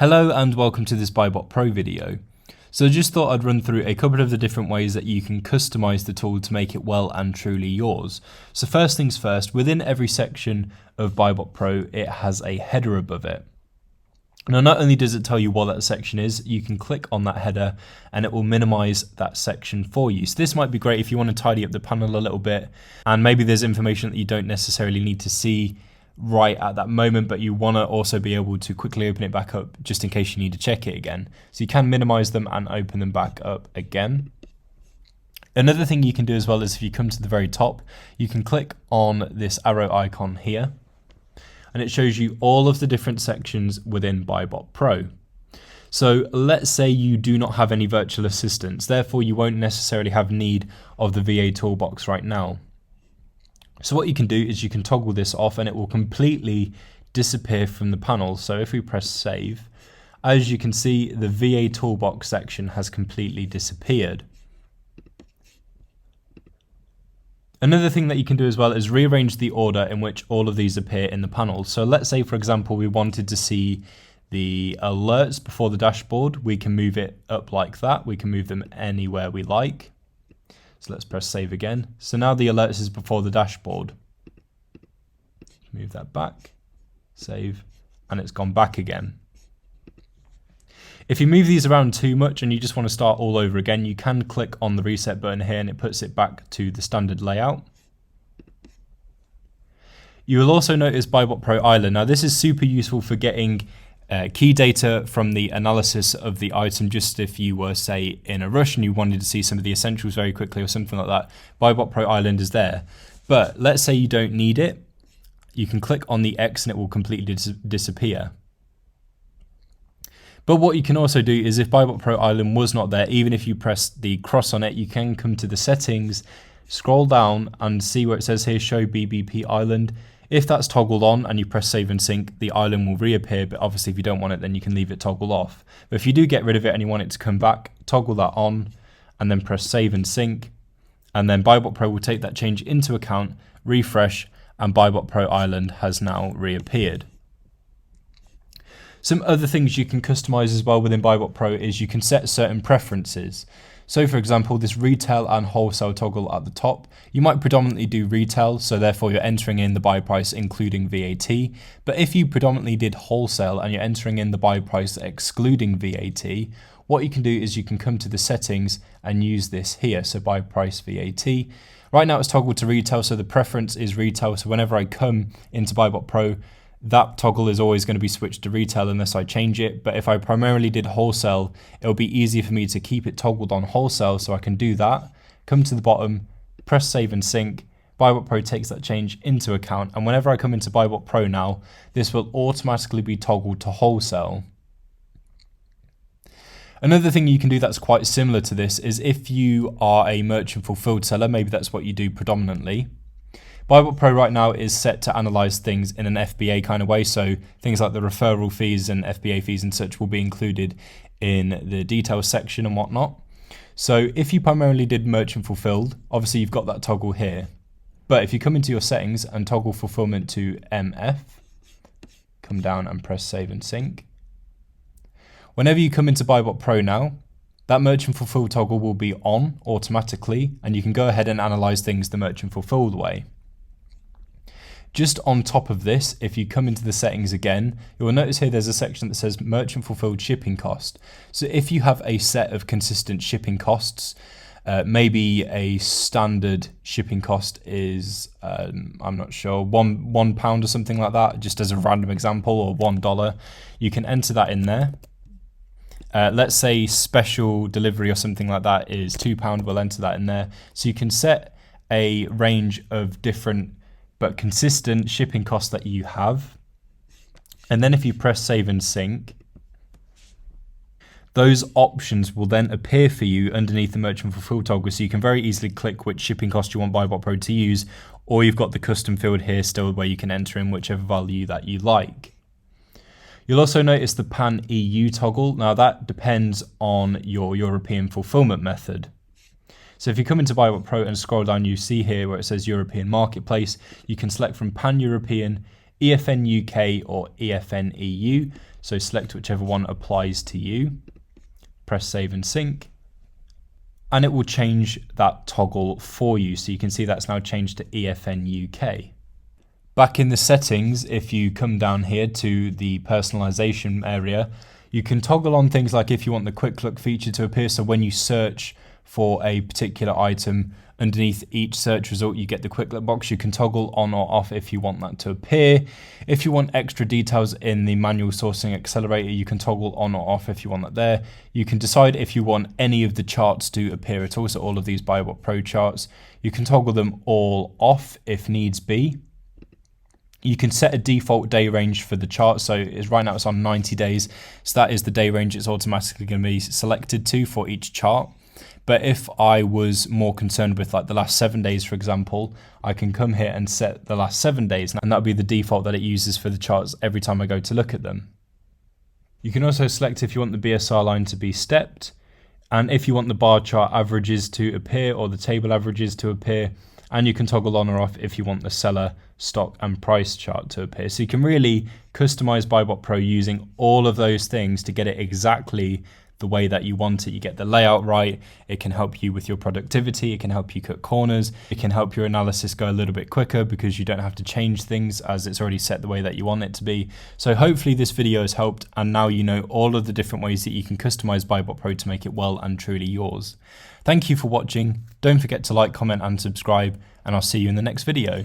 Hello and welcome to this BuyBotPro video. So I just thought I'd run through a couple of the different ways that you can customize the tool to make it well and truly yours. So first things first, within every section of BuyBotPro, it has a header above it. Now not only does it tell you what that section is, you can click on that header and it will minimize that section for you. So this might be great if you want to tidy up the panel a little bit and maybe there's information that you don't necessarily need to see right at that moment, but you want to also be able to quickly open it back up just in case you need to check it again. So you can minimize them and open them back up again. Another thing you can do as well is if you come to the very top, you can click on this arrow icon here and it shows you all of the different sections within BuyBotPro. So let's say you do not have any virtual assistants, therefore you won't necessarily have need of the VA toolbox right now. So what you can do is you can toggle this off and it will completely disappear from the panel. So if we press save, as you can see, the VA toolbox section has completely disappeared. Another thing that you can do as well is rearrange the order in which all of these appear in the panel. So let's say, for example, we wanted to see the alerts before the dashboard. We can move it up like that. We can move them anywhere we like. So let's press save again. So now the alerts is before the dashboard. Move that back, save, and it's gone back again. If you move these around too much and you just want to start all over again, you can click on the reset button here and it puts it back to the standard layout. You will also notice BuyBotPro Island. Now this is super useful for getting key data from the analysis of the item, just if you were, say, in a rush and you wanted to see some of the essentials very quickly or something like that. BuyBotPro Island is there. But let's say you don't need it. You can click on the X and it will completely disappear. But what you can also do is if BuyBotPro Island was not there, even if you press the cross on it, you can come to the settings, scroll down and see where it says here, show BBP Island. If that's toggled on and you press save and sync, the island will reappear, but obviously if you don't want it, then you can leave it toggled off. But if you do get rid of it and you want it to come back, toggle that on and then press save and sync. And then BuyBotPro will take that change into account, refresh, and BuyBotPro Island has now reappeared. Some other things you can customize as well within BuyBotPro is you can set certain preferences. So for example, this retail and wholesale toggle at the top, you might predominantly do retail, so therefore you're entering in the buy price including VAT. But if you predominantly did wholesale and you're entering in the buy price excluding VAT, what you can do is you can come to the settings and use this here, so buy price VAT. Right now it's toggled to retail, so the preference is retail, so whenever I come into BuyBotPro, that toggle is always going to be switched to retail unless I change it. But if I primarily did wholesale, it'll be easier for me to keep it toggled on wholesale, so I can do that. Come to the bottom, press save and sync. BuyBotPro takes that change into account, and whenever I come into BuyBotPro now, this will automatically be toggled to wholesale. Another thing you can do that's quite similar to this is if you are a merchant fulfilled seller, maybe that's what you do predominantly. BuyBotPro right now is set to analyze things in an FBA kind of way, so things like the referral fees and FBA fees and such will be included in the details section and whatnot. So if you primarily did merchant fulfilled, obviously you've got that toggle here. But if you come into your settings and toggle fulfillment to MF, come down and press save and sync. Whenever you come into BuyBotPro now, that merchant fulfilled toggle will be on automatically, and you can go ahead and analyze things the merchant fulfilled way. Just on top of this, if you come into the settings again, you will notice here there's a section that says merchant fulfilled shipping cost. So if you have a set of consistent shipping costs, maybe a standard shipping cost is, I'm not sure, £1 or something like that, just as a random example, or $1, you can enter that in there. Let's say special delivery or something like that is £2, we'll enter that in there. So you can set a range of different but consistent shipping costs that you have. And then if you press save and sync, those options will then appear for you underneath the merchant fulfilled toggle, so you can very easily click which shipping cost you want BuyBotPro to use, or you've got the custom field here still where you can enter in whichever value that you like. You'll also notice the Pan EU toggle. Now that depends on your European fulfillment method. So if you come into BuyBotPro and scroll down, you see here where it says European Marketplace, you can select from Pan-European, EFN UK or EFN EU. So select whichever one applies to you. Press save and sync. And it will change that toggle for you. So you can see that's now changed to EFN UK. Back in the settings, if you come down here to the personalization area, you can toggle on things like if you want the quick look feature to appear. So when you search for a particular item, underneath each search result, you get the quick look box. You can toggle on or off if you want that to appear. If you want extra details in the manual sourcing accelerator, you can toggle on or off if you want that there. You can decide if you want any of the charts to appear at all. So all of these BuyBotPro charts, you can toggle them all off if needs be. You can set a default day range for the chart. So right now it's on 90 days. So that is the day range it's automatically going to be selected to for each chart. But if I was more concerned with like the last 7 days, for example, I can come here and set the last 7 days, and that'll be the default that it uses for the charts every time I go to look at them. You can also select if you want the BSR line to be stepped, and if you want the bar chart averages to appear or the table averages to appear, and you can toggle on or off if you want the seller, stock and price chart to appear. So you can really customize BuyBotPro using all of those things to get it exactly the way that you want it. You get the layout right. It can help you with your productivity. It can help you cut corners. It can help your analysis go a little bit quicker because you don't have to change things as it's already set the way that you want it to be. So hopefully this video has helped, and now you know all of the different ways that you can customize BuyBotPro to make it well and truly yours. Thank you for watching. Don't forget to like, comment and subscribe, and I'll see you in the next video.